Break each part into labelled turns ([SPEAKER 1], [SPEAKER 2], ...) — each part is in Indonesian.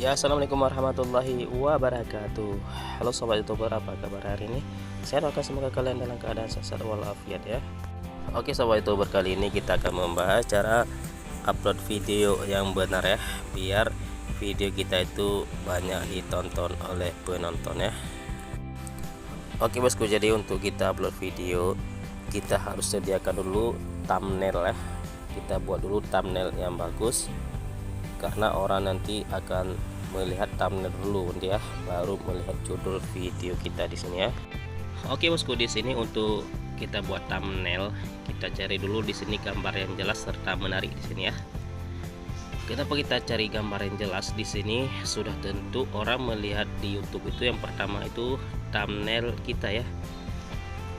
[SPEAKER 1] Ya, assalamualaikum warahmatullahi wabarakatuh. Halo sobat youtuber, apa kabar hari ini? Saya doakan semoga kalian dalam keadaan sehat walafiat ya. Oke sobat youtuber, kali ini kita akan membahas cara upload video yang benar ya, biar video kita itu banyak ditonton oleh penonton ya. Oke bosku, jadi untuk kita upload video kita harus sediakan dulu thumbnail ya. Kita buat dulu thumbnail yang bagus, karena orang nanti akan melihat thumbnail dulu ya, baru melihat judul video kita di sini ya. Oke bosku, di sini untuk kita buat thumbnail kita cari dulu di sini gambar yang jelas serta menarik di sini ya. Kenapa kita cari gambar yang jelas di sini? Sudah tentu orang melihat di YouTube itu yang pertama itu thumbnail kita ya,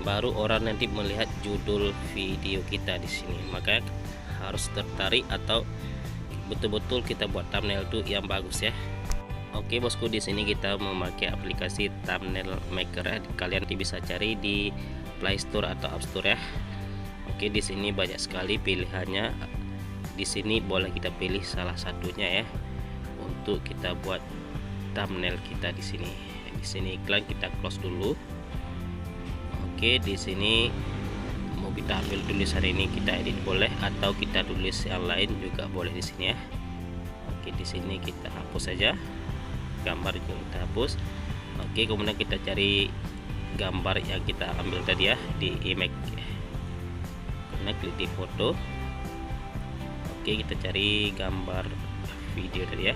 [SPEAKER 1] baru orang nanti melihat judul video kita di sini. Makanya harus tertarik atau betul-betul kita buat thumbnail itu yang bagus ya. Oke bosku, di sini kita memakai aplikasi Thumbnail Maker ya. Kalian bisa cari di Play Store atau App Store ya. Oke, di sini banyak sekali pilihannya. Di sini boleh kita pilih salah satunya ya untuk kita buat thumbnail kita di sini. Di sini iklan kita close dulu. Oke, di sini mau kita ambil tulisan ini kita edit boleh, atau kita tulis yang lain juga boleh di sini ya. Oke, di sini kita hapus saja, gambar juga kita hapus. Oke, kemudian kita cari gambar yang kita ambil tadi ya di image, kemudian klik di foto. Oke, kita cari gambar video tadi ya.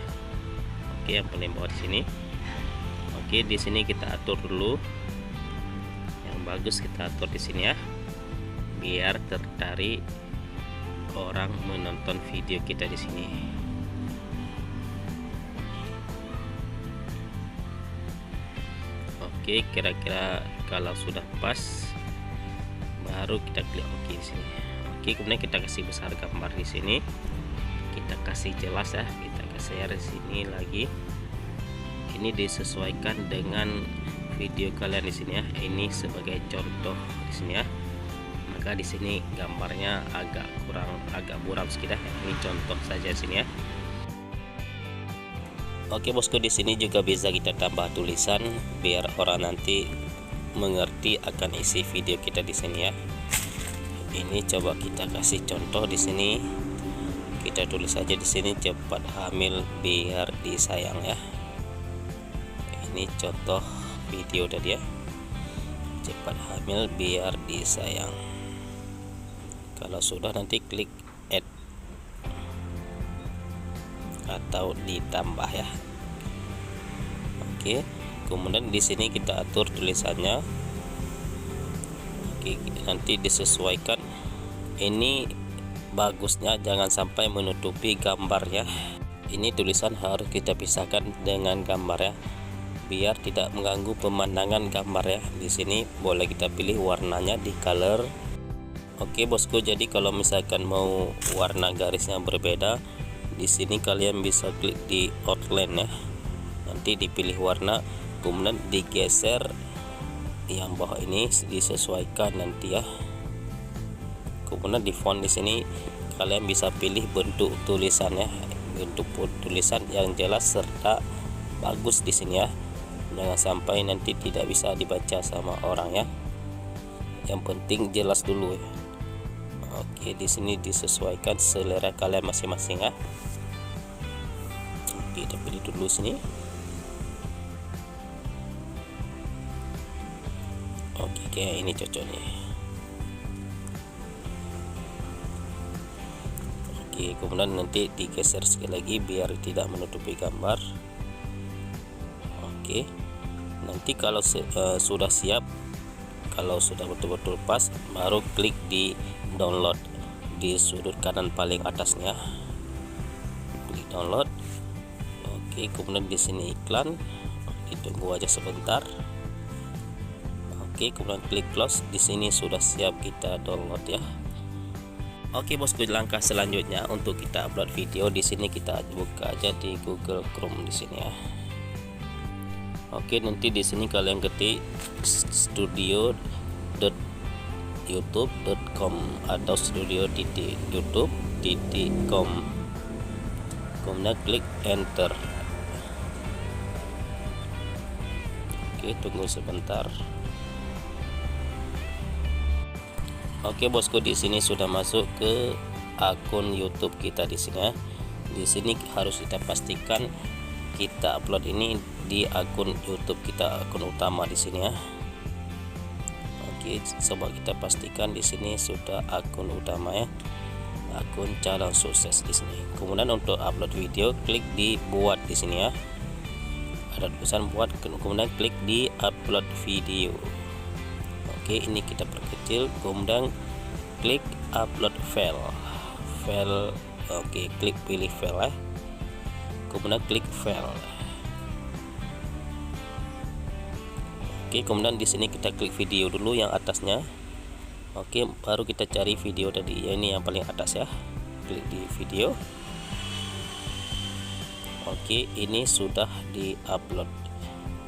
[SPEAKER 1] Oke, yang paling bawah di sini. Oke, di sini kita atur dulu yang bagus, kita atur di sini ya, biar tertarik orang menonton video kita di sini. Oke, kira-kira kalau sudah pas baru kita klik OK di sini. Oke, kemudian kita kasih besar gambar di sini. Kita kasih jelas ya, kita kasih di sini lagi. Ini disesuaikan dengan video kalian di sini ya. Ini sebagai contoh di sini ya. Di sini gambarnya agak buram sedikit ya. Ini contoh saja sini ya. Oke bosku, di sini juga bisa kita tambah tulisan biar orang nanti mengerti akan isi video kita di sini ya. Ini coba kita kasih contoh di sini. Kita tulis saja di sini, cepat hamil biar disayang ya. Ini contoh video tadi ya. Cepat hamil biar disayang. Kalau sudah nanti klik add atau ditambah ya. Oke, kemudian di sini kita atur tulisannya. Oke, nanti disesuaikan. Ini bagusnya jangan sampai menutupi gambar ya. Ini tulisan harus kita pisahkan dengan gambar ya, biar tidak mengganggu pemandangan gambar ya. Di sini boleh kita pilih warnanya di color. Oke bosku, jadi kalau misalkan mau warna garisnya berbeda, di sini kalian bisa klik di outline ya. Nanti dipilih warna, kemudian digeser yang bawah ini disesuaikan nanti ya. Kemudian di font di sini kalian bisa pilih bentuk tulisannya, bentuk tulisan yang jelas serta bagus di sini ya. Jangan sampai nanti tidak bisa dibaca sama orang ya. Yang penting jelas dulu ya. Oke, di sini disesuaikan selera kalian masing-masing ya. Kita pilih dulu sini. Oke, kayak ini cocok nih. Oke, kemudian nanti digeser sekali lagi biar tidak menutupi gambar. Oke, nanti kalau sudah siap, kalau sudah betul-betul pas, baru klik di download di sudut kanan paling atasnya. Klik download. Oke, kemudian di sini iklan. Ditunggu aja sebentar. Oke, kemudian klik close. Di sini sudah siap kita download ya. Oke bosku, langkah selanjutnya untuk kita upload video di sini kita buka aja di Google Chrome di sini ya. Oke, nanti di sini kalian ketik studio.youtube.com atau studio.youtube.com, kemudian klik enter. Oke, tunggu sebentar. Oke bosku, di sini sudah masuk ke akun YouTube kita di sini ya. Di sini harus kita pastikan kita upload ini di akun YouTube kita, akun utama di sini ya. Oke, coba kita pastikan di sini sudah akun utama ya, akun calon sukses di sini. Kemudian untuk upload video, klik di buat di sini ya. Ada tulisan buat, kemudian klik di upload video. Oke, ini kita perkecil, kemudian klik upload file. Oke, klik pilih file ya. Kemudian klik file. Oke, kemudian di sini kita klik video dulu yang atasnya. Oke, baru kita cari video tadi ya, ini yang paling atas ya. Klik di video. Oke, ini sudah di-upload.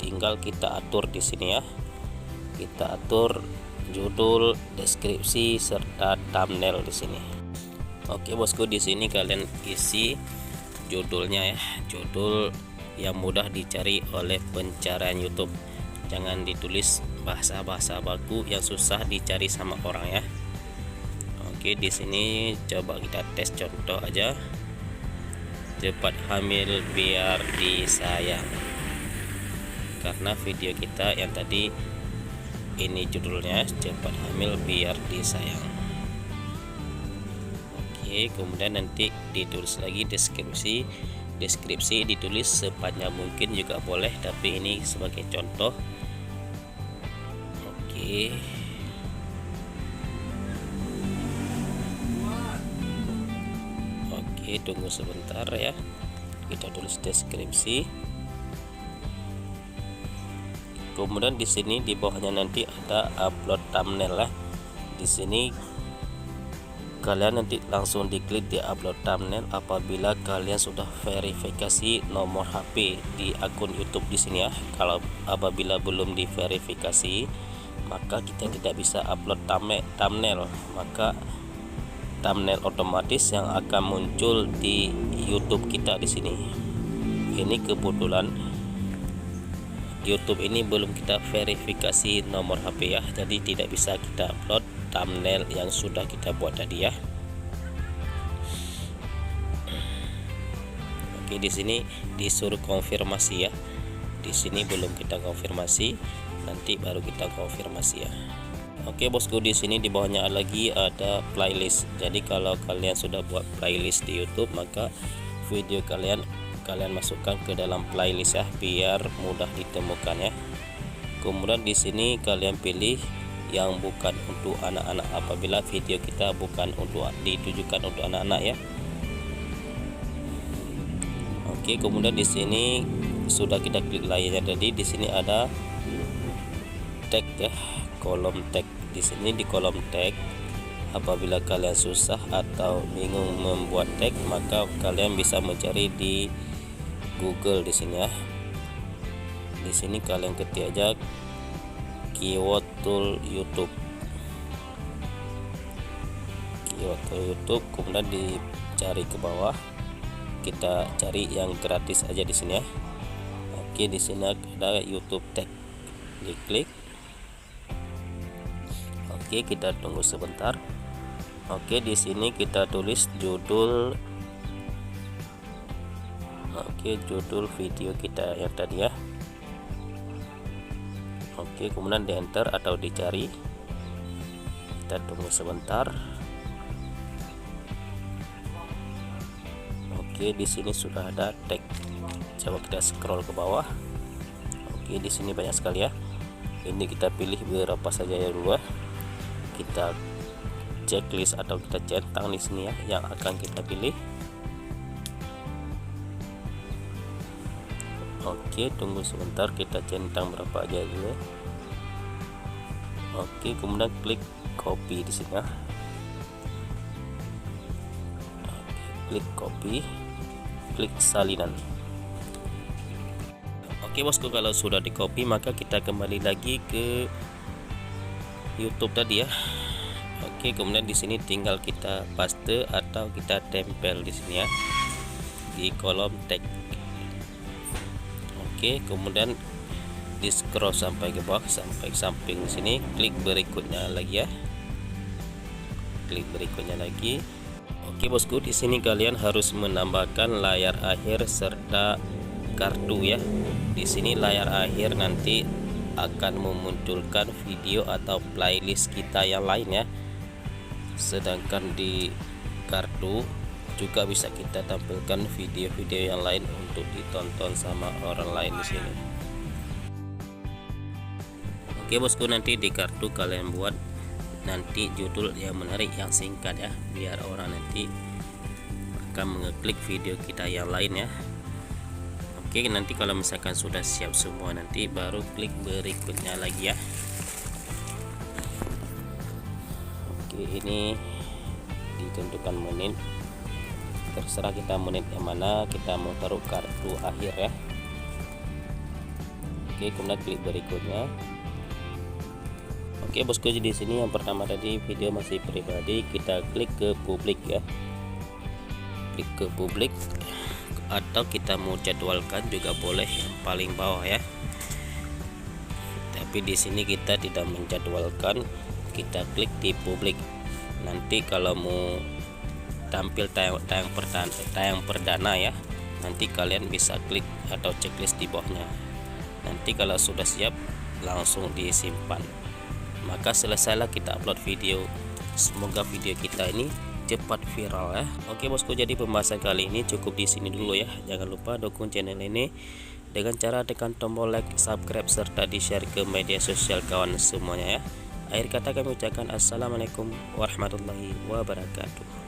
[SPEAKER 1] Tinggal kita atur di sini ya. Kita atur judul, deskripsi serta thumbnail di sini. Oke bosku, di sini kalian isi judulnya ya, judul yang mudah dicari oleh pencarian YouTube. Jangan ditulis bahasa-bahasa baku yang susah dicari sama orang ya. Oke, di sini coba kita tes contoh aja. Cepat hamil biar disayang. Karena video kita yang tadi ini judulnya cepat hamil biar disayang. Oke, kemudian nanti ditulis lagi deskripsi ditulis sepanjang mungkin juga boleh, tapi ini sebagai contoh. Oke, tunggu sebentar ya, kita tulis deskripsi. Kemudian di sini di bawahnya nanti ada upload thumbnail ya. Di sini kalian nanti langsung diklik di upload thumbnail apabila kalian sudah verifikasi nomor HP di akun YouTube di sini ya. Kalau apabila belum diverifikasi, maka kita tidak bisa upload thumbnail. Maka thumbnail otomatis yang akan muncul di YouTube kita di sini. Ini kebetulan YouTube ini belum kita verifikasi nomor HP ya, jadi tidak bisa kita upload thumbnail yang sudah kita buat tadi ya. Oke, di sini disuruh konfirmasi ya. Di sini belum kita konfirmasi, nanti baru kita konfirmasi ya. Oke bosku, di sini di bawahnya lagi ada playlist. Jadi kalau kalian sudah buat playlist di YouTube, maka video kalian masukkan ke dalam playlist ya, biar mudah ditemukan ya. Kemudian di sini kalian pilih yang bukan untuk anak-anak apabila video kita bukan untuk ditujukan untuk anak-anak ya. Oke, kemudian di sini sudah kita klik layarnya tadi. Di sini ada tag ya, kolom tag. Di sini di kolom tag, apabila kalian susah atau bingung membuat tag, maka kalian bisa mencari di Google di sini ya. Di sini kalian ketik aja keyword tool YouTube. Keyword tool YouTube, kemudian dicari ke bawah. Kita cari yang gratis aja di sini ya. Oke, di sini ada YouTube tag. Diklik. Oke, kita tunggu sebentar. Oke, di sini kita tulis judul. Oke, judul video kita yang tadi ya. Oke, kemudian di enter atau dicari. Kita tunggu sebentar. Oke, di sini sudah ada tag. Coba kita scroll ke bawah. Oke, di sini banyak sekali ya. Ini kita pilih beberapa saja ya dulu ya. Kita checklist atau kita centang di sini ya yang akan kita pilih. Oke, tunggu sebentar, kita centang berapa aja dulu. Oke, kemudian klik copy di sini ya. Oke, klik copy, klik salinan. Oke bosku, kalau sudah di copy maka kita kembali lagi ke YouTube tadi ya. Oke, kemudian di sini tinggal kita paste atau kita tempel di sini ya di kolom tag. Oke, kemudian di scroll sampai ke bawah sampai samping sini, klik berikutnya lagi ya. Klik berikutnya lagi. Oke bosku, di sini kalian harus menambahkan layar akhir serta kartu ya. Di sini layar akhir nanti akan memunculkan video atau playlist kita yang lain ya. Sedangkan di kartu juga bisa kita tampilkan video-video yang lain untuk ditonton sama orang lain di sini. Oke bosku, nanti di kartu kalian buat nanti judul yang menarik, yang singkat ya, biar orang nanti akan mengeklik video kita yang lain ya. Oke, nanti kalau misalkan sudah siap semua, nanti baru klik berikutnya lagi ya. Oke, ini ditentukan menit, terserah kita menit yang mana kita mau taruh kartu akhir ya. Oke, kemudian klik berikutnya. Oke bosku, di sini yang pertama tadi video masih pribadi, kita klik ke publik ya. Klik ke publik, atau kita mau jadwalkan juga boleh yang paling bawah ya. Tapi di sini kita tidak menjadwalkan, kita klik di publik. Nanti kalau mau tampil tayang perdana ya, nanti kalian bisa klik atau checklist di bawahnya. Nanti kalau sudah siap langsung disimpan, maka selesailah kita upload video. Semoga video kita ini cepat viral ya. Oke bosku, jadi pembahasan kali ini cukup di sini dulu ya. Jangan lupa dukung channel ini dengan cara tekan tombol like, subscribe serta di-share ke media sosial kawan semuanya ya. Akhir kata kami ucapkan assalamualaikum warahmatullahi wabarakatuh.